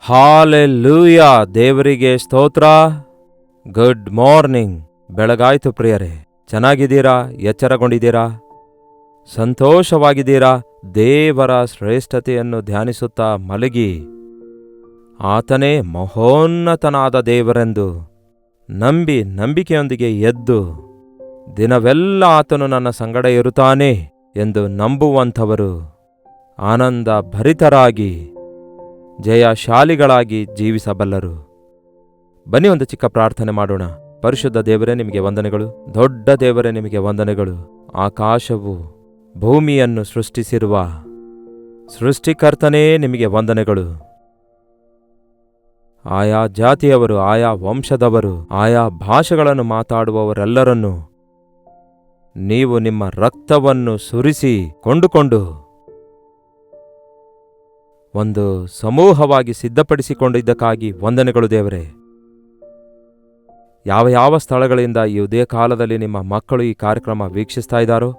Hallelujah, ದೇವರಿಗೆ ಸ್ತೋತ್ರ. Good morning. ಬೆಳಗಾಯ್ತು ಪ್ರಿಯರೇ. ಚೆನ್ನಾಗಿದ್ದೀರಾ? ಎಚ್ಚರಗೊಂಡಿದ್ದೀರಾ? ಸಂತೋಷವಾಗಿದ್ದೀರಾ? ದೇವರ ಶ್ರೇಷ್ಠತೆಯನ್ನು ಧ್ಯಾನಿಸುತ್ತಾ ಮಲಗಿ ಆತನೇ ಮಹೋನ್ನತನಾದ ದೇವರೆಂದು ನಂಬಿಕೆಯೊಂದಿಗೆ ಎದ್ದು ದಿನವೆಲ್ಲ ಆತನು ನನ್ನ ಸಂಗಡ ಇರುತ್ತಾನೆ ಎಂದು ನಂಬುವಂಥವರು ಆನಂದ ಭರಿತರಾಗಿ ಜಯಶಾಲಿಗಳಾಗಿ ಜೀವಿಸಬಲ್ಲರು. ಬನ್ನಿ ಒಂದು ಚಿಕ್ಕ ಪ್ರಾರ್ಥನೆ ಮಾಡೋಣ. ಪರಿಶುದ್ಧ ದೇವರೇ, ನಿಮಗೆ ವಂದನೆಗಳು. ದೊಡ್ಡ ದೇವರೇ, ನಿಮಗೆ ವಂದನೆಗಳು. ಆಕಾಶವು ಭೂಮಿಯನ್ನು ಸೃಷ್ಟಿಸಿರುವ ಸೃಷ್ಟಿಕರ್ತನೇ, ನಿಮಗೆ ವಂದನೆಗಳು. ಆಯಾ ಜಾತಿಯವರು, ಆಯಾ ವಂಶದವರು, ಆಯಾ ಭಾಷೆಗಳನ್ನು ಮಾತಾಡುವವರೆಲ್ಲರನ್ನೂ ನೀವು ನಿಮ್ಮ ರಕ್ತವನ್ನು ಸುರಿಸಿ ಕೊಂಡುಕೊಂಡು ಒಂದು ಸಮೂಹವಾಗಿ ಸಿದ್ಧಪಡಿಸಿಕೊಂಡಿದ್ದಕ್ಕಾಗಿ ವಂದನೆಗಳು ದೇವರೇ. ಯಾವ ಸ್ಥಳಗಳಿಂದ ಈ ಉದಯ ಕಾಲದಲ್ಲಿ ನಿಮ್ಮ ಮಕ್ಕಳು ಈ ಕಾರ್ಯಕ್ರಮ ವೀಕ್ಷಿಸ್ತಾ ಇದ್ದಾರೋ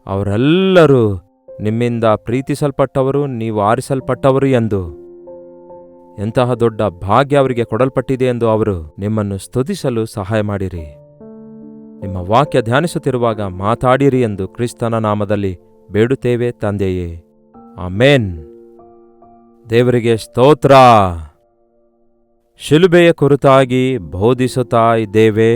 ಅವರೆಲ್ಲರೂ ನಿಮ್ಮಿಂದ ಪ್ರೀತಿಸಲ್ಪಟ್ಟವರು, ನೀವು ಆರಿಸಲ್ಪಟ್ಟವರು ಎಂದು, ಎಂತಹ ದೊಡ್ಡ ಭಾಗ್ಯ ಅವರಿಗೆ ಕೊಡಲ್ಪಟ್ಟಿದೆ ಎಂದು ಅವರು ನಿಮ್ಮನ್ನು ಸ್ತುತಿಸಲು ಸಹಾಯ ಮಾಡಿರಿ. ನಿಮ್ಮ ವಾಕ್ಯ ಧ್ಯಾನಿಸುತ್ತಿರುವಾಗ ಮಾತಾಡಿರಿ ಎಂದು ಕ್ರಿಸ್ತನ ನಾಮದಲ್ಲಿ ಬೇಡುತ್ತೇವೆ ತಂದೆಯೇ, ಆಮೇನ್. ದೇವರಿಗೆ ಸ್ತೋತ್ರ. ಶಿಲುಬೆಯ ಕುರಿತಾಗಿ ಬೋಧಿಸುತ್ತಾ ಇದ್ದೇವೆ.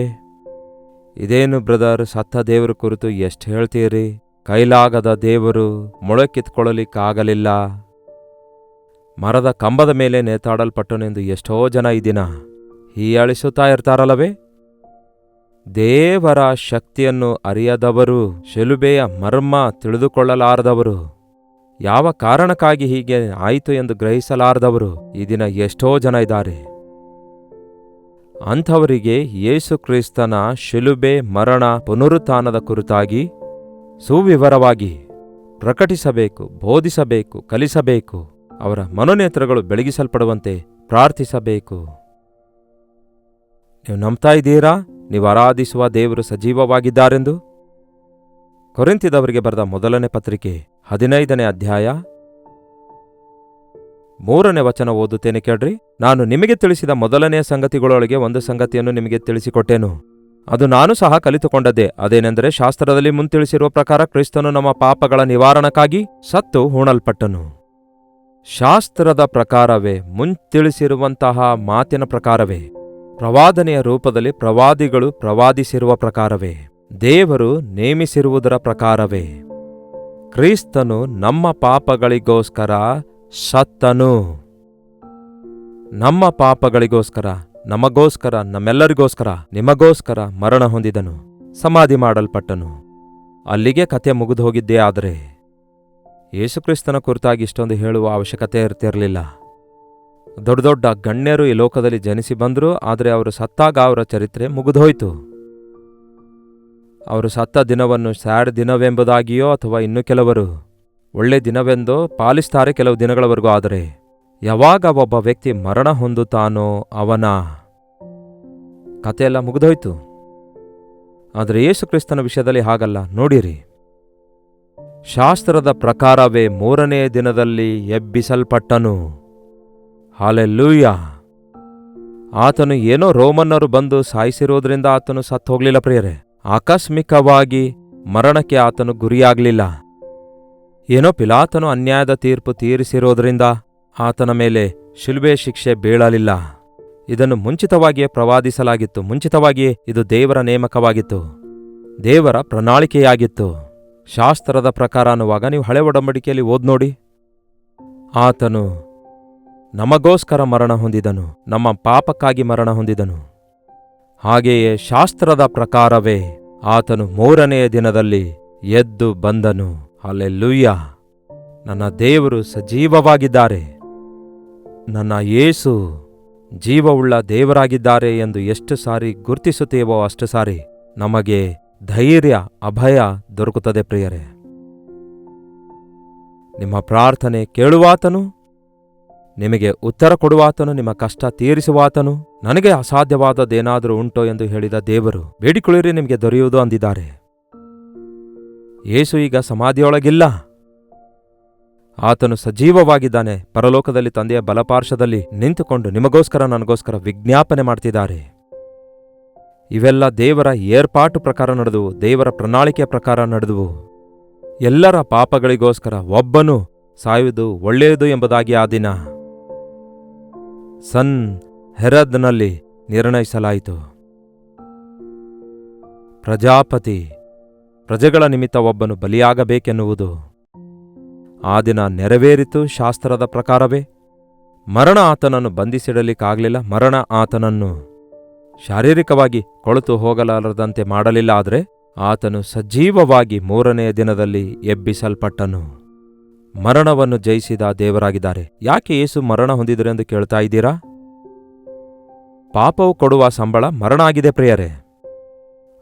ಇದೇನು ಬ್ರದರ್, ಸತ್ತ ದೇವರ ಕುರಿತು ಎಷ್ಟು ಹೇಳ್ತೀರಿ? ಕೈಲಾಗದ ದೇವರು ಮೊಳಕಿತ್ಕೊಳ್ಳಲಿಕ್ಕಾಗಲಿಲ್ಲ, ಮರದ ಕಂಬದ ಮೇಲೆ ನೇತಾಡಲ್ಪಟ್ಟನೆಂದು ಎಷ್ಟೋ ಜನ ಈ ದಿನ ಹೀಯಾಳಿಸುತ್ತಾ ಇರ್ತಾರಲ್ಲವೇ? ದೇವರ ಶಕ್ತಿಯನ್ನು ಅರಿಯದವರು, ಶಿಲುಬೆಯ ಮರ್ಮ ತಿಳಿದುಕೊಳ್ಳಲಾರದವರು, ಯಾವ ಕಾರಣಕ್ಕಾಗಿ ಹೀಗೆ ಆಯಿತು ಎಂದು ಗ್ರಹಿಸಲಾರದವರು ಈ ದಿನ ಎಷ್ಟೋ ಜನ ಇದ್ದಾರೆ. ಅಂಥವರಿಗೆ ಯೇಸು ಕ್ರಿಸ್ತನ ಶಿಲುಬೆ, ಮರಣ, ಪುನರುತ್ಥಾನದ ಕುರಿತಾಗಿ ಸುವಿವರವಾಗಿ ಪ್ರಕಟಿಸಬೇಕು, ಬೋಧಿಸಬೇಕು, ಕಲಿಸಬೇಕು. ಅವರ ಮನೋನೇತ್ರಗಳು ಬೆಳಗಿಸಲ್ಪಡುವಂತೆ ಪ್ರಾರ್ಥಿಸಬೇಕು. ನೀವು ನಂಬ್ತಾ ಇದ್ದೀರಾ? ನೀವು ಆರಾಧಿಸುವ ದೇವರು ಸಜೀವವಾಗಿದ್ದಾರೆಂದು? ಕೊರಿಂಥದವರಿಗೆ ಬರೆದ ಮೊದಲನೇ ಪತ್ರಿಕೆ 15ನೇ ಅಧ್ಯಾಯ 3ನೇ ವಚನ ಓದುತ್ತೇನೆ ಕೇಳ್ರಿ. ನಾನು ನಿಮಗೆ ತಿಳಿಸಿದ ಮೊದಲನೆಯ ಸಂಗತಿಗಳೊಳಗೆ ಒಂದು ಸಂಗತಿಯನ್ನು ನಿಮಗೆ ತಿಳಿಸಿಕೊಟ್ಟೆನು, ಅದು ನಾನು ಸಹ ಕಲಿತುಕೊಂಡದ್ದೇ. ಅದೇನೆಂದರೆ, ಶಾಸ್ತ್ರದಲ್ಲಿ ಮುಂತಿಳಿಸಿರುವ ಪ್ರಕಾರ ಕ್ರಿಸ್ತನು ನಮ್ಮ ಪಾಪಗಳ ನಿವಾರಣಕ್ಕಾಗಿ ಸತ್ತು ಹೂಣಲ್ಪಟ್ಟನು. ಶಾಸ್ತ್ರದ ಪ್ರಕಾರವೇ, ಮುಂತಿಳಿಸಿರುವಂತಹ ಮಾತಿನ ಪ್ರಕಾರವೇ, ಪ್ರವಾದನೆಯ ರೂಪದಲ್ಲಿ ಪ್ರವಾದಿಗಳು ಪ್ರವಾದಿಸಿರುವ ಪ್ರಕಾರವೇ, ದೇವರು ನೇಮಿಸಿರುವುದರ ಪ್ರಕಾರವೇ ಕ್ರಿಸ್ತನು ನಮ್ಮ ಪಾಪಗಳಿಗೋಸ್ಕರ ಸತ್ತನು. ನಮ್ಮ ಪಾಪಗಳಿಗೋಸ್ಕರ, ನಮಗೋಸ್ಕರ, ನಮ್ಮೆಲ್ಲರಿಗೋಸ್ಕರ, ನಿಮಗೋಸ್ಕರ ಮರಣ ಹೊಂದಿದನು, ಸಮಾಧಿ ಮಾಡಲ್ಪಟ್ಟನು. ಅಲ್ಲಿಗೆ ಕತೆ ಮುಗಿದು ಹೋಗಿದ್ದೇ. ಆದರೆ ಯೇಸುಕ್ರಿಸ್ತನ ಕುರಿತಾಗಿ ಇಷ್ಟೊಂದು ಹೇಳುವ ಅವಶ್ಯಕತೆ ಇರ್ತಿರಲಿಲ್ಲ. ದೊಡ್ಡ ದೊಡ್ಡ ಗಣ್ಯರು ಈ ಲೋಕದಲ್ಲಿ ಜನಿಸಿ ಬಂದರು, ಆದರೆ ಅವರು ಸತ್ತಾಗ ಅವರ ಚರಿತ್ರೆ ಮುಗಿದೋಯ್ತು. ಅವರು ಸತ್ತ ದಿನವನ್ನು ಸ್ಯಾಡ್ ದಿನವೆಂಬುದಾಗಿಯೋ ಅಥವಾ ಇನ್ನೂ ಕೆಲವರು ಒಳ್ಳೆ ದಿನವೆಂದೋ ಪಾಲಿಸ್ತಾರೆ ಕೆಲವು ದಿನಗಳವರೆಗೂ. ಆದರೆ ಯಾವಾಗ ಒಬ್ಬ ವ್ಯಕ್ತಿ ಮರಣ ಹೊಂದುತ್ತಾನೋ ಅವನ ಕಥೆಯೆಲ್ಲ ಮುಗಿದೋಯ್ತು. ಆದರೆ ಯೇಸುಕ್ರಿಸ್ತನ ವಿಷಯದಲ್ಲಿ ಹಾಗಲ್ಲ. ನೋಡಿರಿ, ಶಾಸ್ತ್ರದ ಪ್ರಕಾರವೇ 3ನೇ ದಿನದಲ್ಲಿ ಎಬ್ಬಿಸಲ್ಪಟ್ಟನು. ಹಾಲೆಲೂಯಾ. ಆತನು ಏನೋ ರೋಮನ್ನರು ಬಂದು ಸಾಯಿಸಿರೋದ್ರಿಂದ ಆತನು ಸತ್ತು ಹೋಗ್ಲಿಲ್ಲ ಪ್ರಿಯರೇ. ಆಕಸ್ಮಿಕವಾಗಿ ಮರಣಕ್ಕೆ ಆತನು ಗುರಿಯಾಗಲಿಲ್ಲ. ಏನೋ ಪಿಲಾತನು ಅನ್ಯಾಯದ ತೀರ್ಪು ತೀರಿಸಿರೋದ್ರಿಂದ ಆತನ ಮೇಲೆ ಶಿಲುಬೆ ಶಿಕ್ಷೆ ಬೀಳಲಿಲ್ಲ. ಇದನ್ನು ಮುಂಚಿತವಾಗಿಯೇ ಪ್ರವಾದಿಸಲಾಗಿತ್ತು. ಮುಂಚಿತವಾಗಿಯೇ ಇದು ದೇವರ ನೇಮಕವಾಗಿತ್ತು, ದೇವರ ಪ್ರಣಾಳಿಕೆಯಾಗಿತ್ತು. ಶಾಸ್ತ್ರದ ಪ್ರಕಾರ ಅನ್ನುವಾಗ ನೀವು ಹಳೆ ಒಡಂಬಡಿಕೆಯಲ್ಲಿ ಓದ್ ನೋಡಿ. ಆತನು ನಮಗೋಸ್ಕರ ಮರಣ ಹೊಂದಿದನು, ನಮ್ಮ ಪಾಪಕ್ಕಾಗಿ ಮರಣ ಹೊಂದಿದನು. ಹಾಗೆಯೇ ಶಾಸ್ತ್ರದ ಪ್ರಕಾರವೇ ಆತನು 3ನೆಯ ದಿನದಲ್ಲಿ ಎದ್ದು ಬಂದನು. ಹಲ್ಲೆಲೂಯಾ. ನನ್ನ ದೇವರು ಸಜೀವವಾಗಿದ್ದಾರೆ, ನನ್ನ ಯೇಸು ಜೀವವುಳ್ಳ ದೇವರಾಗಿದ್ದಾರೆ ಎಂದು ಎಷ್ಟು ಸಾರಿ ಗುರ್ತಿಸುತ್ತೇವೋ ಅಷ್ಟು ಸಾರಿ ನಮಗೆ ಧೈರ್ಯ, ಅಭಯ ದೊರಕುತ್ತದೆ ಪ್ರಿಯರೇ. ನಿಮ್ಮ ಪ್ರಾರ್ಥನೆ ಕೇಳುವಾತನು, ನಿಮಗೆ ಉತ್ತರ ಕೊಡುವಾತನು, ನಿಮ್ಮ ಕಷ್ಟ ತೀರಿಸುವಾತನು, ನನಗೆ ಅಸಾಧ್ಯವಾದದ್ದೇನಾದರೂ ಉಂಟೋ ಎಂದು ಹೇಳಿದ ದೇವರು, ಬೇಡಿಕೊಳ್ಳಿರಿ ನಿಮಗೆ ದೊರೆಯುವುದು ಅಂದಿದ್ದಾರೆ. ಯೇಸು ಈಗ ಸಮಾಧಿಯೊಳಗಿಲ್ಲ. ಆತನು ಸಜೀವವಾಗಿದ್ದಾನೆ. ಪರಲೋಕದಲ್ಲಿ ತಂದೆಯ ಬಲಪಾರ್ಶ್ವದಲ್ಲಿ ನಿಂತುಕೊಂಡು ನಿಮಗೋಸ್ಕರ ನನಗೋಸ್ಕರ ವಿಜ್ಞಾಪನೆ ಮಾಡ್ತಿದ್ದಾರೆ. ಇವೆಲ್ಲ ದೇವರ ಏರ್ಪಾಟು ಪ್ರಕಾರ ನಡೆದುವು, ದೇವರ ಪ್ರಣಾಳಿಕೆಯ ಪ್ರಕಾರ ನಡೆದುವು. ಎಲ್ಲರ ಪಾಪಗಳಿಗೋಸ್ಕರ ಒಬ್ಬನು ಸಾಯುವುದು ಒಳ್ಳೆಯದು ಎಂಬುದಾಗಿ ಆ ದಿನ ಸನ್ ಹೆರದ್ನಲ್ಲಿ ನಿರ್ಣಯಿಸಲಾಯಿತು. ಪ್ರಜಾಪತಿ ಪ್ರಜೆಗಳ ನಿಮಿತ್ತ ಒಬ್ಬನು ಬಲಿಯಾಗಬೇಕೆನ್ನುವುದು ಆ ದಿನ ನೆರವೇರಿತು. ಶಾಸ್ತ್ರದ ಪ್ರಕಾರವೇ ಮರಣ ಆತನನ್ನು ಬಂಧಿಸಿಡಲಿಕ್ಕಾಗಲಿಲ್ಲ. ಮರಣ ಆತನನ್ನು ಶಾರೀರಿಕವಾಗಿ ಕೊಳೆತು ಹೋಗಲಾರದಂತೆ ಮಾಡಲಿಲ್ಲ. ಆದರೆ ಆತನು ಸಜೀವವಾಗಿ 3ನೆಯ ದಿನದಲ್ಲಿ ಎಬ್ಬಿಸಲ್ಪಟ್ಟನು. ಮರಣವನ್ನು ಜಯಿಸಿದ ದೇವರಾಗಿದ್ದಾರೆ. ಯಾಕೆ ಯೇಸು ಮರಣ ಹೊಂದಿದರು ಎಂದು ಕೇಳ್ತಾ ಇದ್ದೀರಾ? ಪಾಪವು ಕೊಡುವ ಸಂಬಳ ಮರಣ ಆಗಿದೆ ಪ್ರಿಯರೇ.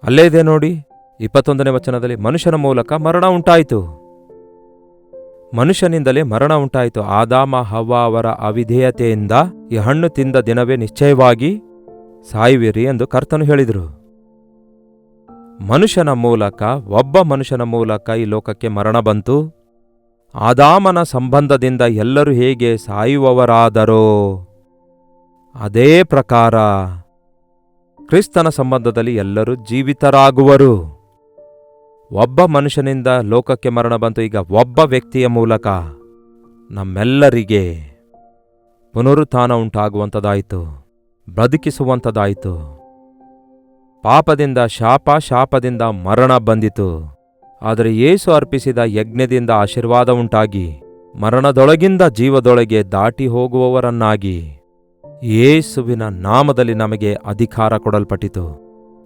ಅಲ್ಲೇ ಇದೆ ನೋಡಿ, 21ನೇ ವಚನದಲ್ಲಿ ಮನುಷ್ಯನ ಮೂಲಕ ಮರಣ ಉಂಟಾಯಿತು. ಮನುಷ್ಯನಿಂದಲೇ ಮರಣ ಉಂಟಾಯಿತು. ಆದಾಮ ಹವ್ವ ಅವರ ಅವಿಧೇಯತೆಯಿಂದ ಈ ಹಣ್ಣು ತಿಂದ ದಿನವೇ ನಿಶ್ಚಯವಾಗಿ ಸಾಯುವಿರಿ ಎಂದು ಕರ್ತನು ಹೇಳಿದರು. ಮನುಷ್ಯನ ಮೂಲಕ, ಒಬ್ಬ ಮನುಷ್ಯನ ಮೂಲಕ ಈ ಲೋಕಕ್ಕೆ ಮರಣ ಬಂತು. ಆದಾಮನ ಸಂಬಂಧದಿಂದ ಎಲ್ಲರೂ ಹೇಗೆ ಸಾಯುವವರಾದರೋ ಅದೇ ಪ್ರಕಾರ ಕ್ರಿಸ್ತನ ಸಂಬಂಧದಲ್ಲಿ ಎಲ್ಲರೂ ಜೀವಿತರಾಗುವರು. ಒಬ್ಬ ಮನುಷ್ಯನಿಂದ ಲೋಕಕ್ಕೆ ಮರಣ ಬಂತು. ಈಗ ಒಬ್ಬ ವ್ಯಕ್ತಿಯ ಮೂಲಕ ನಮ್ಮೆಲ್ಲರಿಗೆ ಪುನರುತ್ಥಾನ ಉಂಟಾಗುವಂಥದ್ದಾಯಿತು, ಬದುಕಿಸುವಂಥದ್ದಾಯಿತು. ಪಾಪದಿಂದ ಶಾಪ, ಶಾಪದಿಂದ ಮರಣ ಬಂದಿತು. ಆದರೆ ಯೇಸು ಅರ್ಪಿಸಿದ ಯಜ್ಞದಿಂದ ಆಶೀರ್ವಾದ ಉಂಟಾಗಿ ಮರಣದೊಳಗಿಂದ ಜೀವದೊಳಗೆ ದಾಟಿ ಹೋಗುವವರನ್ನಾಗಿ ಯೇಸುವಿನ ನಾಮದಲ್ಲಿ ನಮಗೆ ಅಧಿಕಾರ ಕೊಡಲ್ಪಟ್ಟಿತು.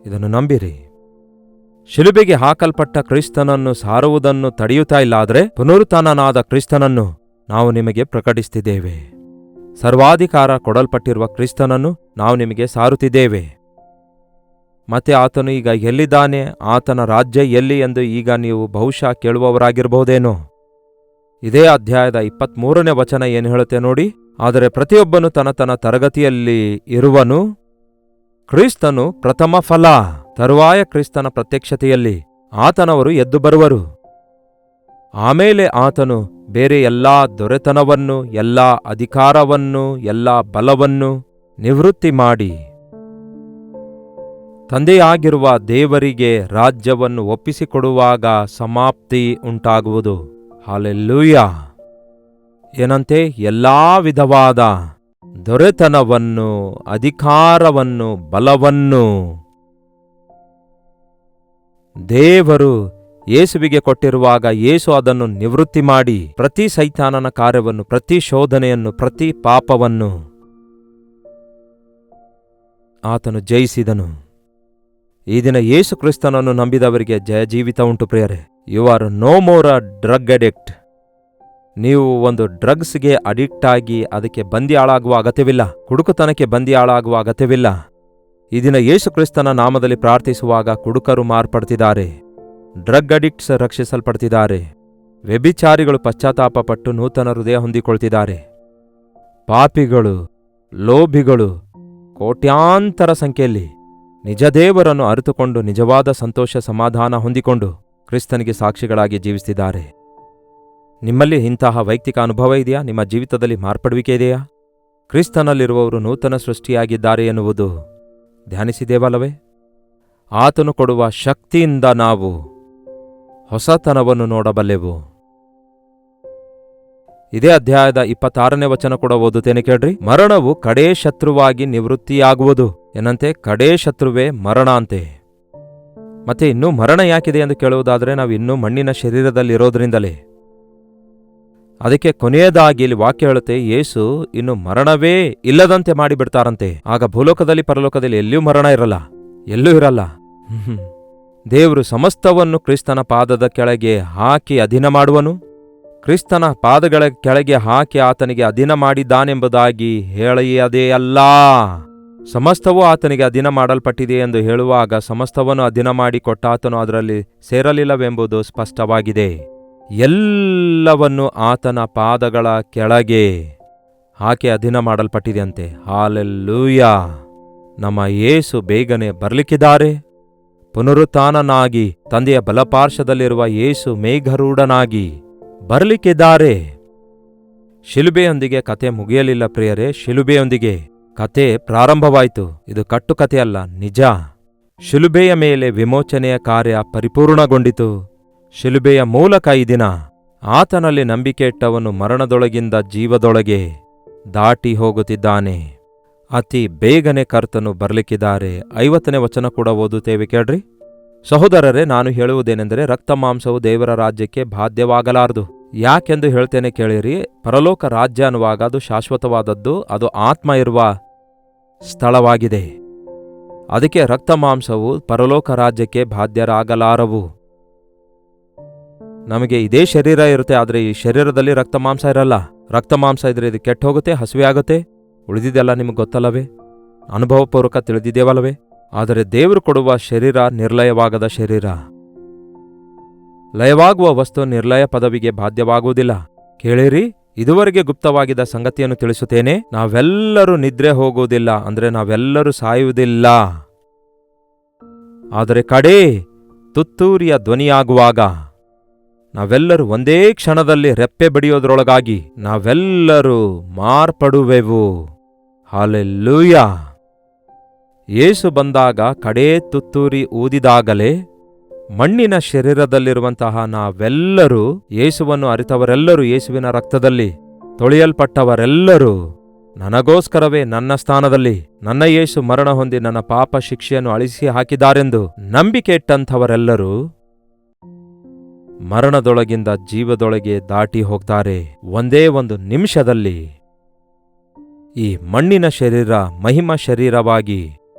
ಇದನ್ನು ನಂಬಿರಿ. ಶಿಲುಬೆಗೆ ಹಾಕಲ್ಪಟ್ಟ ಕ್ರಿಸ್ತನನ್ನು ಸಾರುವುದನ್ನು ತಡೆಯುತ್ತಾ ಇಲ್ಲ. ಆದರೆ ಪುನರುತ್ಥಾನನಾದ ಕ್ರಿಸ್ತನನ್ನು ನಾವು ನಿಮಗೆ ಪ್ರಕಟಿಸುತ್ತಿದ್ದೇವೆ. ಸರ್ವಾಧಿಕಾರ ಕೊಡಲ್ಪಟ್ಟಿರುವ ಕ್ರಿಸ್ತನನ್ನು ನಾವು ನಿಮಗೆ ಸಾರುತ್ತಿದ್ದೇವೆ. ಮತ್ತೆ ಆತನು ಈಗ ಎಲ್ಲಿದ್ದಾನೆ, ಆತನ ರಾಜ್ಯ ಎಲ್ಲಿ ಎಂದು ಈಗ ನೀವು ಬಹುಶಃ ಕೇಳುವವರಾಗಿರಬಹುದೇನೋ. ಇದೇ ಅಧ್ಯಾಯದ 23ನೇ ವಚನ ಏನು ಹೇಳುತ್ತೆ ನೋಡಿ. ಆದರೆ ಪ್ರತಿಯೊಬ್ಬನು ತನ್ನ ತನ್ನ ತರಗತಿಯಲ್ಲಿ ಇರುವನು. ಕ್ರಿಸ್ತನು ಪ್ರಥಮ ಫಲ. ತರುವಾಯ ಕ್ರಿಸ್ತನ ಪ್ರತ್ಯಕ್ಷತೆಯಲ್ಲಿ ಆತನವರು ಎದ್ದು ಬರುವರು. ಆಮೇಲೆ ಆತನು ಬೇರೆ ಎಲ್ಲಾ ದೊರೆತನವನ್ನು, ಎಲ್ಲಾ ಅಧಿಕಾರವನ್ನು, ಎಲ್ಲಾ ಬಲವನ್ನು ನಿವೃತ್ತಿ ಮಾಡಿ ತಂದೆಯಾಗಿರುವ ದೇವರಿಗೆ ರಾಜ್ಯವನ್ನು ಒಪ್ಪಿಸಿಕೊಡುವಾಗ ಸಮಾಪ್ತಿ ಉಂಟಾಗುವುದು. ಹಾಲೆಲ್ಲೂಯಾ. ಏನಂತೆ? ಎಲ್ಲಾ ವಿಧವಾದ ದೊರೆತನವನ್ನು, ಅಧಿಕಾರವನ್ನು, ಬಲವನ್ನು ದೇವರು ಯೇಸುವಿಗೆ ಕೊಟ್ಟಿರುವಾಗ ಯೇಸು ಅದನ್ನು ನಿವೃತ್ತಿ ಮಾಡಿ ಪ್ರತಿ ಸೈತಾನನ ಕಾರ್ಯವನ್ನು, ಪ್ರತಿ ಶೋಧನೆಯನ್ನು, ಪ್ರತಿ ಪಾಪವನ್ನು ಆತನು ಜಯಿಸಿದನು. ಈ ದಿನ ಯೇಸು ಕ್ರಿಸ್ತನನ್ನು ನಂಬಿದವರಿಗೆ ಜಯಜೀವಿತ ಉಂಟು ಪ್ರಿಯರೇ. You are no more a drug addict. ನೀವು ಒಂದು ಡ್ರಗ್ಸ್ಗೆ ಅಡಿಕ್ಟ್ ಆಗಿ ಅದಕ್ಕೆ ಬಂದಿ ಆಳಾಗುವ ಅಗತ್ಯವಿಲ್ಲ. ಕುಡುಕುತನಕ್ಕೆ ಬಂದಿ ಆಳಾಗುವ ಅಗತ್ಯವಿಲ್ಲ. ಈ ದಿನ ಯೇಸು ಕ್ರಿಸ್ತನ ನಾಮದಲ್ಲಿ ಪ್ರಾರ್ಥಿಸುವಾಗ ಕುಡುಕರು ಮಾರ್ಪಡ್ತಿದ್ದಾರೆ, ಡ್ರಗ್ ಅಡಿಕ್ಟ್ಸ್ ರಕ್ಷಿಸಲ್ಪಡ್ತಿದ್ದಾರೆ, ವ್ಯಭಿಚಾರಿಗಳು ಪಶ್ಚಾತ್ತಾಪಪಟ್ಟು ನೂತನ ಹೃದಯ ಹೊಂದಿಕೊಳ್ತಿದ್ದಾರೆ, ಪಾಪಿಗಳು, ಲೋಭಿಗಳು ಕೋಟ್ಯಾಂತರ ಸಂಖ್ಯೆಯಲ್ಲಿ ನಿಜ ದೇವರನ್ನು ಅರಿತುಕೊಂಡು ನಿಜವಾದ ಸಂತೋಷ ಸಮಾಧಾನ ಹೊಂದಿಕೊಂಡು ಕ್ರಿಸ್ತನಿಗೆ ಸಾಕ್ಷಿಗಳಾಗಿ ಜೀವಿಸುತ್ತಿದ್ದಾರೆ. ನಿಮ್ಮಲ್ಲಿ ಇಂತಹ ವೈಯಕ್ತಿಕ ಅನುಭವ ಇದೆಯಾ? ನಿಮ್ಮ ಜೀವಿತದಲ್ಲಿ ಮಾರ್ಪಡುವಿಕೆ ಇದೆಯಾ? ಕ್ರಿಸ್ತನಲ್ಲಿರುವವರು ನೂತನ ಸೃಷ್ಟಿಯಾಗಿದ್ದಾರೆ ಎನ್ನುವುದು ಧ್ಯಾನಿಸಿದೇವಲ್ಲವೇ? ಆತನು ಕೊಡುವ ಶಕ್ತಿಯಿಂದ ನಾವು ಹೊಸತನವನ್ನು ನೋಡಬಲ್ಲೆವು. ಇದೇ ಅಧ್ಯಾಯದ 26ನೇ ವಚನ ಕೂಡ ಓದುತ್ತೇನೆ ಕೇಳ್ರಿ. ಮರಣವು ಕಡೇ ಶತ್ರುವಾಗಿ ನಿವೃತ್ತಿಯಾಗುವುದು. ಏನಂತೆ? ಕಡೇ ಶತ್ರುವೇ ಮರಣ ಅಂತೆ. ಮತ್ತೆ ಇನ್ನೂ ಮರಣ ಯಾಕಿದೆ ಎಂದು ಕೇಳುವುದಾದರೆ ನಾವು ಇನ್ನೂ ಮಣ್ಣಿನ ಶರೀರದಲ್ಲಿರೋದ್ರಿಂದಲೇ. ಅದಕ್ಕೆ ಕೊನೆಯದಾಗಿ ಇಲ್ಲಿ ವಾಕ್ಯ ಹೇಳುತ್ತೆ, ಯೇಸು ಇನ್ನು ಮರಣವೇ ಇಲ್ಲದಂತೆ ಮಾಡಿಬಿಡ್ತಾರಂತೆ. ಆಗ ಭೂಲೋಕದಲ್ಲಿ ಪರಲೋಕದಲ್ಲಿ ಎಲ್ಲಿಯೂ ಮರಣ ಇರಲ್ಲ, ಎಲ್ಲೂ ಇರಲ್ಲ. ದೇವರು ಸಮಸ್ತವನ್ನು ಕ್ರಿಸ್ತನ ಪಾದದ ಕೆಳಗೆ ಹಾಕಿ ಅಧೀನ ಮಾಡುವನು. ಕ್ರಿಸ್ತನ ಪಾದಗಳ ಕೆಳಗೆ ಹಾಕಿ ಆತನಿಗೆ ಅಧೀನ ಮಾಡಿದ್ದಾನೆಂಬುದಾಗಿ ಹೇಳಿಯದೇ ಅಲ್ಲ. ಸಮಸ್ತವೂ ಆತನಿಗೆ ಅಧೀನ ಮಾಡಲ್ಪಟ್ಟಿದೆ ಎಂದು ಹೇಳುವಾಗ ಸಮಸ್ತವನ್ನು ಅಧೀನ ಮಾಡಿ ಕೊಟ್ಟಾತನು ಅದರಲ್ಲಿ ಸೇರಲಿಲ್ಲವೆಂಬುದು ಸ್ಪಷ್ಟವಾಗಿದೆ. ಎಲ್ಲವನ್ನು ಆತನ ಪಾದಗಳ ಕೆಳಗೆ ಹಾಕಿ ಅಧೀನ ಮಾಡಲ್ಪಟ್ಟಿದೆಯಂತೆ. ಹಾಲೆಲ್ಲೂಯಾ. ನಮ್ಮ ಯೇಸು ಬೇಗನೆ ಬರಲಿಕ್ಕಿದ್ದಾರೆ. ಪುನರುತ್ಥಾನನಾಗಿ ತಂದೆಯ ಬಲಪಾರ್ಶ್ವದಲ್ಲಿರುವ ಯೇಸು ಮೇಘರೂಢನಾಗಿ ಬರಲಿಕ್ಕಿದ್ದಾರೆ. ಶಿಲುಬೆಯೊಂದಿಗೆ ಕತೆ ಮುಗಿಯಲಿಲ್ಲ ಪ್ರಿಯರೇ, ಶಿಲುಬೆಯೊಂದಿಗೆ ಕತೆ ಪ್ರಾರಂಭವಾಯಿತು. ಇದು ಕಟ್ಟುಕತೆಯಲ್ಲ, ನಿಜ. ಶಿಲುಬೆಯ ಮೇಲೆ ವಿಮೋಚನೆಯ ಕಾರ್ಯ ಪರಿಪೂರ್ಣಗೊಂಡಿತು. ಶಿಲುಬೆಯ ಮೂಲಕ ಈ ದಿನ ಆತನಲ್ಲಿ ನಂಬಿಕೆ ಇಟ್ಟವನು ಮರಣದೊಳಗಿಂದ ಜೀವದೊಳಗೆ ದಾಟಿ ಹೋಗುತ್ತಿದ್ದಾನೆ. ಅತಿ ಬೇಗನೆ ಕರ್ತನು ಬರಲಿಕ್ಕಿದ್ದಾರೆ. 50ನೇ ವಚನ ಕೂಡ ಓದುತ್ತೇವೆ ಕೇಳ್ರಿ. ಸಹೋದರರೇ, ನಾನು ಹೇಳುವುದೇನೆಂದರೆ, ರಕ್ತ ಮಾಂಸವು ದೇವರ ರಾಜ್ಯಕ್ಕೆ ಬಾಧ್ಯವಾಗಲಾರದು. ಯಾಕೆಂದು ಹೇಳ್ತೇನೆ ಕೇಳಿರಿ. ಪರಲೋಕ ರಾಜ್ಯ ಅನ್ನುವಾಗ ಅದು ಶಾಶ್ವತವಾದದ್ದು, ಅದು ಆತ್ಮ ಇರುವ ಸ್ಥಳವಾಗಿದೆ. ಅದಕ್ಕೆ ರಕ್ತ ಮಾಂಸವು ಪರಲೋಕ ರಾಜ್ಯಕ್ಕೆ ಬಾಧ್ಯರಾಗಲಾರವು. ನಮಗೆ ಇದೇ ಶರೀರ ಇರುತ್ತೆ, ಆದರೆ ಈ ಶರೀರದಲ್ಲಿ ರಕ್ತ ಮಾಂಸ ಇರಲ್ಲ. ರಕ್ತ ಮಾಂಸ ಇದ್ರೆ ಇದು ಕೆಟ್ಟು ಹೋಗುತ್ತೆ, ಹಸಿವೆ ಆಗುತ್ತೆ. ಉಳಿದಿದೆಲ್ಲ ನಿಮಗೆ ಗೊತ್ತಲ್ಲವೇ, ಅನುಭವಪೂರ್ವಕ ತಿಳಿದಿದ್ದೇವಲ್ಲವೇ. ಆದರೆ ದೇವರು ಕೊಡುವ ಶರೀರ ನಿರ್ಲಯವಾಗದ ಶರೀರ. ಲಯವಾಗುವ ವಸ್ತು ನಿರ್ಲಯ ಪದವಿಗೆ ಬಾಧ್ಯವಾಗುವುದಿಲ್ಲ. ಕೇಳಿರಿ, ಇದುವರೆಗೆ ಗುಪ್ತವಾಗಿದ್ದ ಸಂಗತಿಯನ್ನು ತಿಳಿಸುತ್ತೇನೆ. ನಾವೆಲ್ಲರೂ ನಿದ್ರೆ ಹೋಗುವುದಿಲ್ಲ, ಅಂದ್ರೆ ನಾವೆಲ್ಲರೂ ಸಾಯುವುದಿಲ್ಲ. ಆದರೆ ಕಡೇ ತುತ್ತೂರಿಯ ಧ್ವನಿಯಾಗುವಾಗ ನಾವೆಲ್ಲರೂ ಒಂದೇ ಕ್ಷಣದಲ್ಲಿ ರೆಪ್ಪೆ ಬಡಿಯೋದ್ರೊಳಗಾಗಿ ನಾವೆಲ್ಲರೂ ಮಾರ್ಪಡುವೆವು. ಹಲ್ಲೆಲೂಯಾ. ಯೇಸು ಬಂದಾಗ ಕಡೇ ತುತ್ತೂರಿ ಊದಿದಾಗಲೇ ಮಣ್ಣಿನ ಶರೀರದಲ್ಲಿರುವಂತಹ ನಾವೆಲ್ಲರೂ, ಯೇಸುವನ್ನು ಅರಿತವರೆಲ್ಲರೂ, ಯೇಸುವಿನ ರಕ್ತದಲ್ಲಿ ತೊಳೆಯಲ್ಪಟ್ಟವರೆಲ್ಲರೂ, ನನಗೋಸ್ಕರವೇ ನನ್ನ ಸ್ಥಾನದಲ್ಲಿ ನನ್ನ ಯೇಸು ಮರಣ ಹೊಂದಿ ನನ್ನ ಪಾಪ ಶಿಕ್ಷೆಯನ್ನು ಅಳಿಸಿ ಹಾಕಿದಾರೆಂದು ನಂಬಿಕೆ ಇಟ್ಟಂಥವರೆಲ್ಲರೂ ಮರಣದೊಳಗಿಂದ ಜೀವದೊಳಗೆ ದಾಟಿ ಹೋಗ್ತಾರೆ. ಒಂದೇ ಒಂದು ನಿಮಿಷದಲ್ಲಿ ಈ ಮಣ್ಣಿನ ಶರೀರ ಮಹಿಮಾ ಶರೀರವಾಗಿ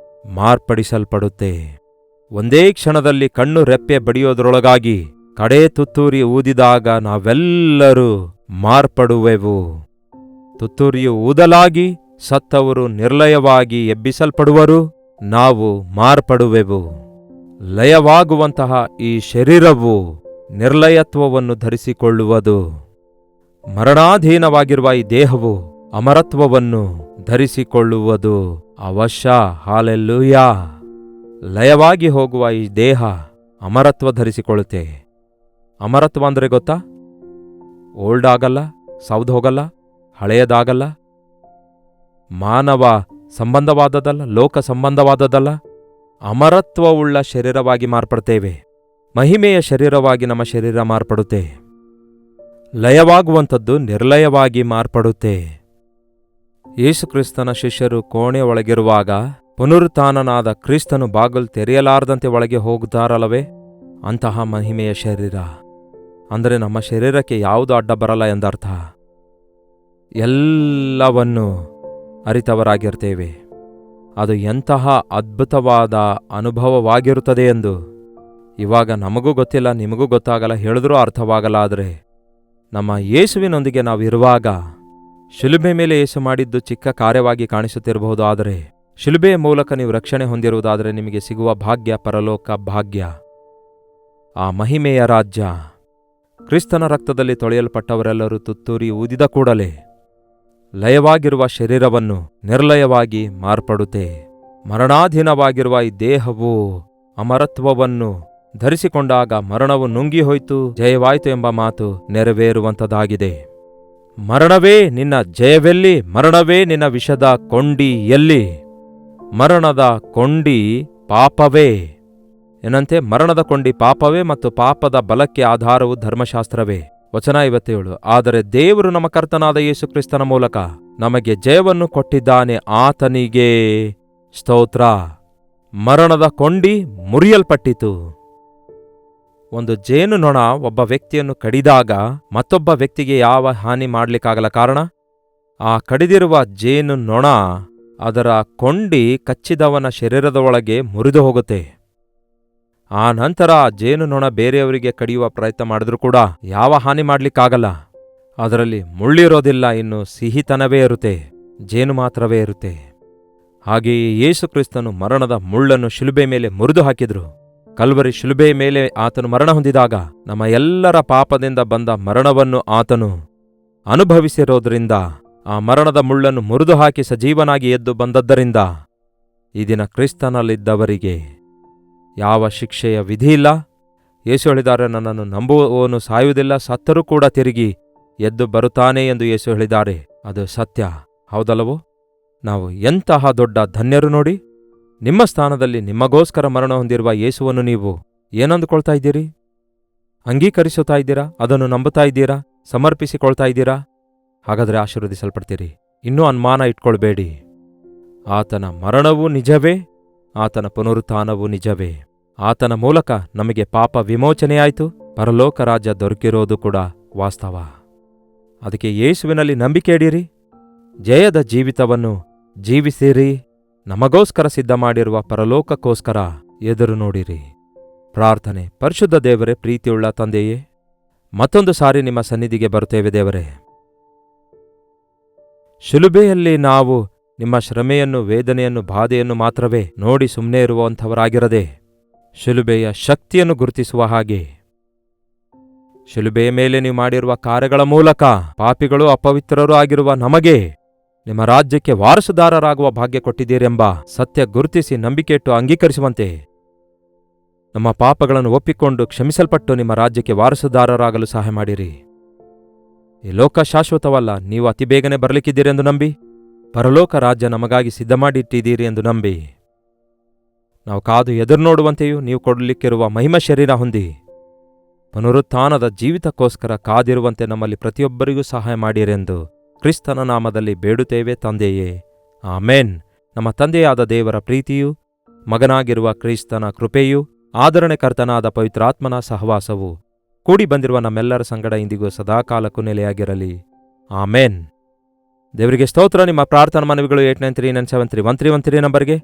ಮಾರ್ಪಡಿಸಲ್ಪಡುತ್ತೆ. ಒಂದೇ ಕ್ಷಣದಲ್ಲಿ ಕಣ್ಣು ರೆಪ್ಪೆ ಬಡಿಯೋದ್ರೊಳಗಾಗಿ ಕಡೇ ತುತ್ತೂರಿ ಊದಿದಾಗ ನಾವೆಲ್ಲರೂ ಮಾರ್ಪಡುವೆವು. ತುತ್ತೂರಿಯು ಊದಲಾಗಿ ಸತ್ತವರು ನಿರ್ಲಯವಾಗಿ ಎಬ್ಬಿಸಲ್ಪಡುವರು. ನಾವು ಮಾರ್ಪಡುವೆವು. ಲಯವಾಗುವಂತಹ ಈ ಶರೀರವು ನಿರ್ಲಯತ್ವವನ್ನು ಧರಿಸಿಕೊಳ್ಳುವುದು. ಮರಣಾಧೀನವಾಗಿರುವ ಈ ದೇಹವು ಅಮರತ್ವವನ್ನು ಧರಿಸಿಕೊಳ್ಳುವುದು ಅವಶ್ಯ. ಹಾಲೆಲ್ಲೂಯಾ. ಲಯವಾಗಿ ಹೋಗುವ ಈ ದೇಹ ಅಮರತ್ವ ಧರಿಸಿಕೊಳ್ಳುತ್ತೆ. ಅಮರತ್ವ ಅಂದ್ರೆ ಗೊತ್ತಾ? ಓಲ್ಡ್ ಆಗಲ್ಲ, ಸೌದ್ ಹೋಗಲ್ಲ, ಹಳೆಯದಾಗಲ್ಲ, ಮಾನವ ಸಂಬಂಧವಾದದಲ್ಲ, ಲೋಕ ಸಂಬಂಧವಾದದಲ್ಲ. ಅಮರತ್ವವುಳ್ಳ ಶರೀರವಾಗಿ ಮಾರ್ಪಡ್ತೇವೆ. ಮಹಿಮೆಯ ಶರೀರವಾಗಿ ನಮ್ಮ ಶರೀರ ಮಾರ್ಪಡುತ್ತೆ. ಲಯವಾಗುವಂಥದ್ದು ನಿರ್ಲಯವಾಗಿ ಮಾರ್ಪಡುತ್ತೆ. ಯೇಸುಕ್ರಿಸ್ತನ ಶಿಷ್ಯರು ಕೋಣೆ ಒಳಗಿರುವಾಗ ಪುನರುತ್ಥಾನನಾದ ಕ್ರಿಸ್ತನು ಬಾಗಿಲು ತೆರೆಯಲಾರದಂತೆ ಒಳಗೆ ಹೋಗುತ್ತಾರಲ್ಲವೇ, ಅಂತಹ ಮಹಿಮೆಯ ಶರೀರ. ಅಂದರೆ ನಮ್ಮ ಶರೀರಕ್ಕೆ ಯಾವುದು ಅಡ್ಡ ಬರಲ್ಲ ಎಂದರ್ಥ. ಎಲ್ಲವನ್ನೂ ಅರಿತವರಾಗಿರ್ತೇವೆ. ಅದು ಎಂತಹ ಅದ್ಭುತವಾದ ಅನುಭವವಾಗಿರುತ್ತದೆ ಎಂದು ಇವಾಗ ನಮಗೂ ಗೊತ್ತಿಲ್ಲ, ನಿಮಗೂ ಗೊತ್ತಾಗಲ್ಲ, ಹೇಳಿದ್ರೂ ಅರ್ಥವಾಗಲ್ಲ. ಆದರೆ ನಮ್ಮ ಯೇಸುವಿನೊಂದಿಗೆ ನಾವಿರುವಾಗ ಶಿಲುಬೆ ಮೇಲೆ ಯೇಸು ಮಾಡಿದ್ದು ಚಿಕ್ಕ ಕಾರ್ಯವಾಗಿ ಕಾಣಿಸುತ್ತಿರಬಹುದು. ಆದರೆ ಶಿಲುಬೆಯ ಮೂಲಕ ನೀವು ರಕ್ಷಣೆ ಹೊಂದಿರುವುದಾದರೆ ನಿಮಗೆ ಸಿಗುವ ಭಾಗ್ಯ ಪರಲೋಕ ಭಾಗ್ಯ, ಆ ಮಹಿಮೆಯ ರಾಜ್ಯ. ಕ್ರಿಸ್ತನ ರಕ್ತದಲ್ಲಿ ತೊಳೆಯಲ್ಪಟ್ಟವರೆಲ್ಲರೂ ತುತ್ತೂರಿ ಊದಿದ ಕೂಡಲೇ ಲಯವಾಗಿರುವ ಶರೀರವನ್ನು ನಿರ್ಲಯವಾಗಿ ಮಾರ್ಪಡುತ್ತೆ. ಮರಣಾಧೀನವಾಗಿರುವ ಈ ದೇಹವು ಅಮರತ್ವವನ್ನು ಧರಿಸಿಕೊಂಡಾಗ ಮರಣವು ನುಂಗಿ ಹೋಯ್ತು, ಜಯವಾಯಿತು ಎಂಬ ಮಾತು ನೆರವೇರುವಂಥದ್ದಾಗಿದೆ. ಮರಣವೇ ನಿನ್ನ ಜಯವೆಲ್ಲಿ? ಮರಣವೇ ನಿನ್ನ ವಿಷದ ಕೊಂಡಿ ಎಲ್ಲಿ? ಮರಣದ ಕೊಂಡಿ ಪಾಪವೇ. ಏನಂತೆ? ಮರಣದ ಕೊಂಡಿ ಪಾಪವೇ ಮತ್ತು ಪಾಪದ ಬಲಕ್ಕೆ ಆಧಾರವು ಧರ್ಮಶಾಸ್ತ್ರವೇ. ವಚನ 57. ಆದರೆ ದೇವರು ನಮ್ಮ ಕರ್ತನಾದ ಯೇಸುಕ್ರಿಸ್ತನ ಮೂಲಕ ನಮಗೆ ಜಯವನ್ನು ಕೊಟ್ಟಿದ್ದಾನೆ, ಆತನಿಗೆ ಸ್ತೋತ್ರ. ಮರಣದ ಕೊಂಡಿ ಮುರಿಯಲ್ಪಟ್ಟಿತು. ಒಂದು ಜೇನುನೊಣ ಒಬ್ಬ ವ್ಯಕ್ತಿಯನ್ನು ಕಡಿದಾಗ ಮತ್ತೊಬ್ಬ ವ್ಯಕ್ತಿಗೆ ಯಾವ ಹಾನಿ ಮಾಡಲಿಕ್ಕಾಗಲ್ಲ. ಕಾರಣ, ಆ ಕಡಿದಿರುವ ಜೇನುನೊಣ ಅದರ ಕೊಂಡಿ ಕಚ್ಚಿದವನ ಶರೀರದ ಒಳಗೆ ಮುರಿದು ಹೋಗುತ್ತೆ. ಆ ನಂತರ ಆ ಜೇನುನೊಣ ಬೇರೆಯವರಿಗೆ ಕಡಿಯುವ ಪ್ರಯತ್ನ ಮಾಡಿದ್ರೂ ಕೂಡ ಯಾವ ಹಾನಿ ಮಾಡಲಿಕ್ಕಾಗಲ್ಲ. ಅದರಲ್ಲಿ ಮುಳ್ಳಿರೋದಿಲ್ಲ, ಇನ್ನು ಸಿಹಿತನವೇ ಇರುತ್ತೆ, ಜೇನು ಮಾತ್ರವೇ ಇರುತ್ತೆ. ಹಾಗೆಯೇ ಯೇಸುಕ್ರಿಸ್ತನು ಮರಣದ ಮುಳ್ಳನ್ನು ಶಿಲುಬೆ ಮೇಲೆ ಮುರಿದು ಹಾಕಿದ್ರು. ಕಲ್ವರಿ ಶಿಲುಬೆಯ ಮೇಲೆ ಆತನು ಮರಣ ಹೊಂದಿದಾಗ ನಮ್ಮ ಎಲ್ಲರ ಪಾಪದಿಂದ ಬಂದ ಮರಣವನ್ನು ಆತನು ಅನುಭವಿಸಿರೋದ್ರಿಂದ, ಆ ಮರಣದ ಮುಳ್ಳನ್ನು ಮುರಿದು ಹಾಕಿ ಸಜೀವನಾಗಿ ಎದ್ದು ಬಂದದ್ದರಿಂದ ಈ ದಿನ ಕ್ರಿಸ್ತನಲ್ಲಿದ್ದವರಿಗೆ ಯಾವ ಶಿಕ್ಷೆಯ ವಿಧಿಯಿಲ್ಲ. ಯೇಸು ಹೇಳಿದ್ದಾರೆ, ನನ್ನನ್ನು ನಂಬುವವನು ಸಾಯುವುದಿಲ್ಲ, ಸತ್ತರೂ ಕೂಡ ತಿರುಗಿ ಎದ್ದು ಬರುತ್ತಾನೆ ಎಂದು ಯೇಸು ಹೇಳಿದ್ದಾರೆ. ಅದು ಸತ್ಯ, ಹೌದಲ್ಲವೋ? ನಾವು ಎಂತಹ ದೊಡ್ಡ ಧನ್ಯರು ನೋಡಿ. ನಿಮ್ಮ ಸ್ಥಾನದಲ್ಲಿ ನಿಮಗೋಸ್ಕರ ಮರಣ ಹೊಂದಿರುವ ಯೇಸುವನ್ನು ನೀವು ಏನಂದುಕೊಳ್ತಾ ಇದ್ದೀರಿ? ಅಂಗೀಕರಿಸುತ್ತಾ ಇದ್ದೀರಾ? ಅದನ್ನು ನಂಬುತ್ತಾ ಇದ್ದೀರಾ? ಸಮರ್ಪಿಸಿಕೊಳ್ತಾ ಇದ್ದೀರಾ? ಹಾಗಾದರೆ ಆಶೀರ್ವದಿಸಲ್ಪಡ್ತೀರಿ. ಇನ್ನೂ ಅನುಮಾನ ಇಟ್ಕೊಳ್ಬೇಡಿ. ಆತನ ಮರಣವೂ ನಿಜವೇ, ಆತನ ಪುನರುತ್ಥಾನವೂ ನಿಜವೇ. ಆತನ ಮೂಲಕ ನಮಗೆ ಪಾಪ ವಿಮೋಚನೆಯಾಯಿತು, ಪರಲೋಕ ರಾಜ್ಯ ದೊರಕಿರೋದು ಕೂಡ ವಾಸ್ತವ. ಅದಕ್ಕೆ ಯೇಸುವಿನಲ್ಲಿ ನಂಬಿಕೆ ಇಡಿರಿ, ಜಯದ ಜೀವಿತವನ್ನು ಜೀವಿಸಿರಿ, ನಮಗೋಸ್ಕರ ಸಿದ್ಧ ಮಾಡಿರುವ ಪರಲೋಕಕ್ಕೋಸ್ಕರ ಎದುರು ನೋಡಿರಿ. ಪ್ರಾರ್ಥನೆ. ಪರಿಶುದ್ಧ ದೇವರೇ, ಪ್ರೀತಿಯುಳ್ಳ ತಂದೆಯೇ, ಮತ್ತೊಂದು ಸಾರಿ ನಿಮ್ಮ ಸನ್ನಿಧಿಗೆ ಬರುತ್ತೇವೆ ದೇವರೇ. ಶಿಲುಬೆಯಲ್ಲಿ ನಾವು ನಿಮ್ಮ ಶ್ರಮೆಯನ್ನು, ವೇದನೆಯನ್ನು, ಬಾಧೆಯನ್ನು ಮಾತ್ರವೇ ನೋಡಿ ಸುಮ್ಮನೆ ಇರುವಂಥವರಾಗಿರದೆ, ಶಿಲುಬೆಯ ಶಕ್ತಿಯನ್ನು ಗುರುತಿಸುವ ಹಾಗೆ, ಶಿಲುಬೆಯ ಮೇಲೆ ನೀವು ಮಾಡಿರುವ ಕಾರ್ಯಗಳ ಮೂಲಕ ಪಾಪಿಗಳು, ಅಪವಿತ್ರರೂ ಆಗಿರುವ ನಮಗೆ ನಿಮ್ಮ ರಾಜ್ಯಕ್ಕೆ ವಾರಸುದಾರರಾಗುವ ಭಾಗ್ಯ ಕೊಟ್ಟಿದ್ದೀರೆಂಬ ಸತ್ಯ ಗುರುತಿಸಿ ನಂಬಿಕೆಯಿಟ್ಟು ಅಂಗೀಕರಿಸುವಂತೆ, ನಮ್ಮ ಪಾಪಗಳನ್ನು ಒಪ್ಪಿಕೊಂಡು ಕ್ಷಮಿಸಲ್ಪಟ್ಟು ನಿಮ್ಮ ರಾಜ್ಯಕ್ಕೆ ವಾರಸುದಾರರಾಗಲು ಸಹಾಯ ಮಾಡಿರಿ. ಈ ಲೋಕ ಶಾಶ್ವತವಲ್ಲ, ನೀವು ಅತಿ ಬೇಗನೆ ಬರಲಿಕ್ಕಿದ್ದೀರೆಂದು ನಂಬಿ, ಪರಲೋಕ ರಾಜ್ಯ ನಮಗಾಗಿ ಸಿದ್ಧ ಮಾಡಿಟ್ಟಿದ್ದೀರಿ ಎಂದು ನಂಬಿ, ನಾವು ಕಾದು ಎದುರು ನೋಡುವಂತೆಯೂ ನೀವು ಕೊಡಲಿಕ್ಕಿರುವ ಮಹಿಮ ಶರೀರ ಹೊಂದಿ ಪುನರುತ್ಥಾನದ ಜೀವಿತಕ್ಕೋಸ್ಕರ ಕಾದಿರುವಂತೆ ನಮ್ಮಲ್ಲಿ ಪ್ರತಿಯೊಬ್ಬರಿಗೂ ಸಹಾಯ ಮಾಡಿರೆಂದು ಕ್ರಿಸ್ತನ ನಾಮದಲ್ಲಿ ಬೇಡುತ್ತೇವೆ ತಂದೆಯೇ, ಆಮೇನ್. ನಮ್ಮ ತಂದೆಯಾದ ದೇವರ ಪ್ರೀತಿಯೂ, ಮಗನಾಗಿರುವ ಕ್ರಿಸ್ತನ ಕೃಪೆಯೂ, ಆದರಣೆಕರ್ತನಾದ ಪವಿತ್ರಾತ್ಮನ ಸಹವಾಸವು ಕೂಡಿ ಬಂದಿರುವ ನಮ್ಮೆಲ್ಲರ ಸಂಗಡ ಇಂದಿಗೂ ಸದಾಕಾಲಕ್ಕೂ ನೆಲೆಯಾಗಿರಲಿ, ಆಮೇನ್. ದೇವರಿಗೆ ಸ್ತೋತ್ರ. ನಿಮ್ಮ ಪ್ರಾರ್ಥನಾ ಮನವಿಗಳು 8939731313 ನಂಬರ್ಗೆ,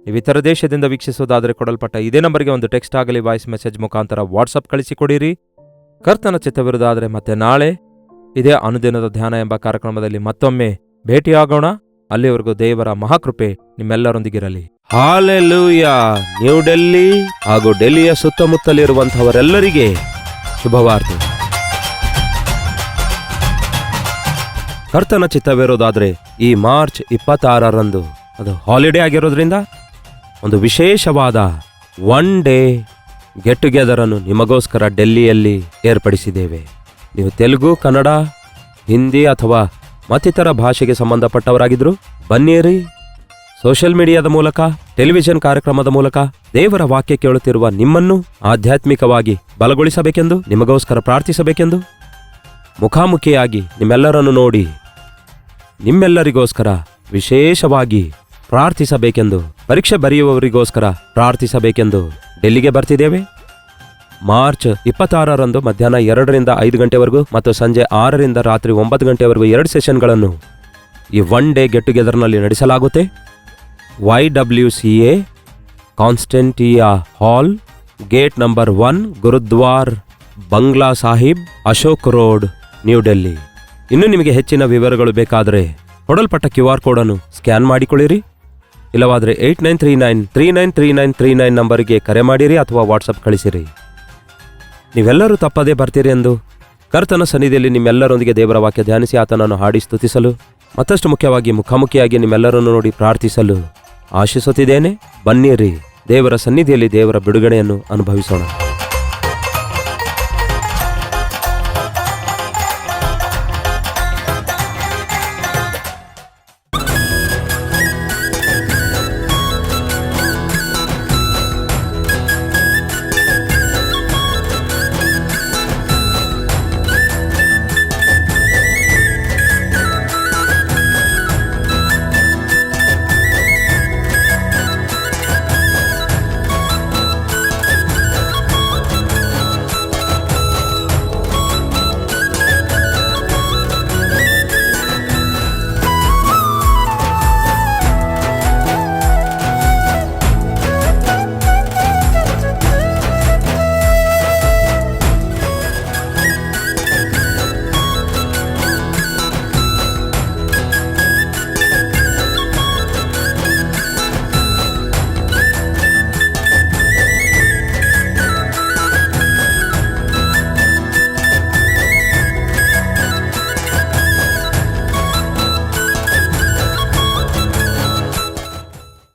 ನೀವು ಇತರ ದೇಶದಿಂದ ವೀಕ್ಷಿಸುವುದಾದರೆ ಕೊಡಲ್ಪಟ್ಟ ಇದೇ ನಂಬರ್ಗೆ ಒಂದು ಟೆಕ್ಸ್ಟ್ ಆಗಲಿ ವಾಯ್ಸ್ ಮೆಸೇಜ್ ಮುಖಾಂತರ ವಾಟ್ಸಪ್ ಕಳಿಸಿಕೊಡಿರಿ. ಕರ್ತನ ಚಿತ್ತವಿರುವುದಾದರೆ ಮತ್ತೆ ನಾಳೆ ಇದೇ ಅನುದಿನದ ಧ್ಯಾನ ಎಂಬ ಕಾರ್ಯಕ್ರಮದಲ್ಲಿ ಮತ್ತೊಮ್ಮೆ ಭೇಟಿಯಾಗೋಣ. ಅಲ್ಲಿವರೆಗೂ ದೇವರ ಮಹಾಕೃಪೆ ನಿಮ್ಮೆಲ್ಲರೊಂದಿಗಿರಲಿ. ಹಾಲೆಲೂಯಾ. ನ್ಯೂ ಡೆಲ್ಲಿ ಹಾಗೂ ಡೆಲ್ಲಿಯ ಸುತ್ತಮುತ್ತಲಿರುವಂಥವರೆಲ್ಲರಿಗೆ ಶುಭವಾರ್ತೆ. ಕರ್ತನ ಚಿತ್ತವಿರೋದಾದರೆ ಈ ಮಾರ್ಚ್ 26ರಂದು ಅದು ಹಾಲಿಡೇ ಆಗಿರೋದ್ರಿಂದ ಒಂದು ವಿಶೇಷವಾದ ಒನ್ ಡೇ ಗೆಟ್ ಟುಗೆದರ್ ಅನ್ನು ನಿಮಗೋಸ್ಕರ ಡೆಲ್ಲಿಯಲ್ಲಿ ಏರ್ಪಡಿಸಿದ್ದೇವೆ. ನೀವು ತೆಲುಗು, ಕನ್ನಡ, ಹಿಂದಿ ಅಥವಾ ಮತ್ತಿತರ ಭಾಷೆಗೆ ಸಂಬಂಧಪಟ್ಟವರಾಗಿದ್ದರೂ ಬನ್ನಿರಿ. ಸೋಷಿಯಲ್ ಮೀಡಿಯಾದ ಮೂಲಕ, ಟೆಲಿವಿಷನ್ ಕಾರ್ಯಕ್ರಮದ ಮೂಲಕ ದೇವರ ವಾಕ್ಯ ಕೇಳುತ್ತಿರುವ ನಿಮ್ಮನ್ನು ಆಧ್ಯಾತ್ಮಿಕವಾಗಿ ಬಲಗೊಳಿಸಬೇಕೆಂದು, ನಿಮಗೋಸ್ಕರ ಪ್ರಾರ್ಥಿಸಬೇಕೆಂದು, ಮುಖಾಮುಖಿಯಾಗಿ ನಿಮ್ಮೆಲ್ಲರನ್ನು ನೋಡಿ ನಿಮ್ಮೆಲ್ಲರಿಗೋಸ್ಕರ ವಿಶೇಷವಾಗಿ ಪ್ರಾರ್ಥಿಸಬೇಕೆಂದು, ಪರೀಕ್ಷೆ ಬರೆಯುವವರಿಗೋಸ್ಕರ ಪ್ರಾರ್ಥಿಸಬೇಕೆಂದು ಡೆಲ್ಲಿಗೆ ಬರ್ತಿದ್ದೇವೆ. ಮಾರ್ಚ್ 26ರಂದು ಮಧ್ಯಾಹ್ನ 2ರಿಂದ 5 ಗಂಟೆವರೆಗೂ ಮತ್ತು ಸಂಜೆ 6ರಿಂದ ರಾತ್ರಿ 9 ಗಂಟೆವರೆಗೂ 2 ಸೆಷನ್ಗಳನ್ನು ಈ ಒನ್ ಡೇ ಗೆಟ್ ಟುಗೆದರ್ನಲ್ಲಿ ನಡೆಸಲಾಗುತ್ತೆ. YWCA Constantia hall, gate number 1, Gurudwara Bangla Sahib, Ashok road, new Delhi. ಇನ್ನು ನಿಮಗೆ ಹೆಚ್ಚಿನ ವಿವರಗಳು ಬೇಕಾದರೆ ಕೊಡಲ್ಪಟ್ಟ QR ಕೋಡ್ ಅನ್ನು ಸ್ಕ್ಯಾನ್ ಮಾಡಿಕೊಳ್ಳಿರಿ. ಇಲ್ಲವಾದರೆ 8939393939 ನಂಬರಿಗೆ ಕರೆ ಮಾಡಿರಿ ಅಥವಾ ವಾಟ್ಸಪ್ ಕಳಿಸಿರಿ. ನೀವೆಲ್ಲರೂ ತಪ್ಪದೇ ಬರ್ತೀರಿ ಎಂದು ಕರ್ತನ ಸನ್ನಿಧಿಯಲ್ಲಿ ನಿಮ್ಮೆಲ್ಲರೊಂದಿಗೆ ದೇವರ ವಾಕ್ಯ ಧ್ಯಾನಿಸಿ ಆತನನ್ನು ಹಾಡಿ ಸ್ತುತಿಸಲು, ಮತ್ತಷ್ಟು ಮುಖ್ಯವಾಗಿ ಮುಖಾಮುಖಿಯಾಗಿ ನಿಮ್ಮೆಲ್ಲರನ್ನು ನೋಡಿ ಪ್ರಾರ್ಥಿಸಲು ಆಶಿಸುತ್ತಿದ್ದೇನೆ. ಬನ್ನಿರಿ, ದೇವರ ಸನ್ನಿಧಿಯಲ್ಲಿ ದೇವರ ಬಿಡುಗಡೆಯನ್ನು ಅನುಭವಿಸೋಣ.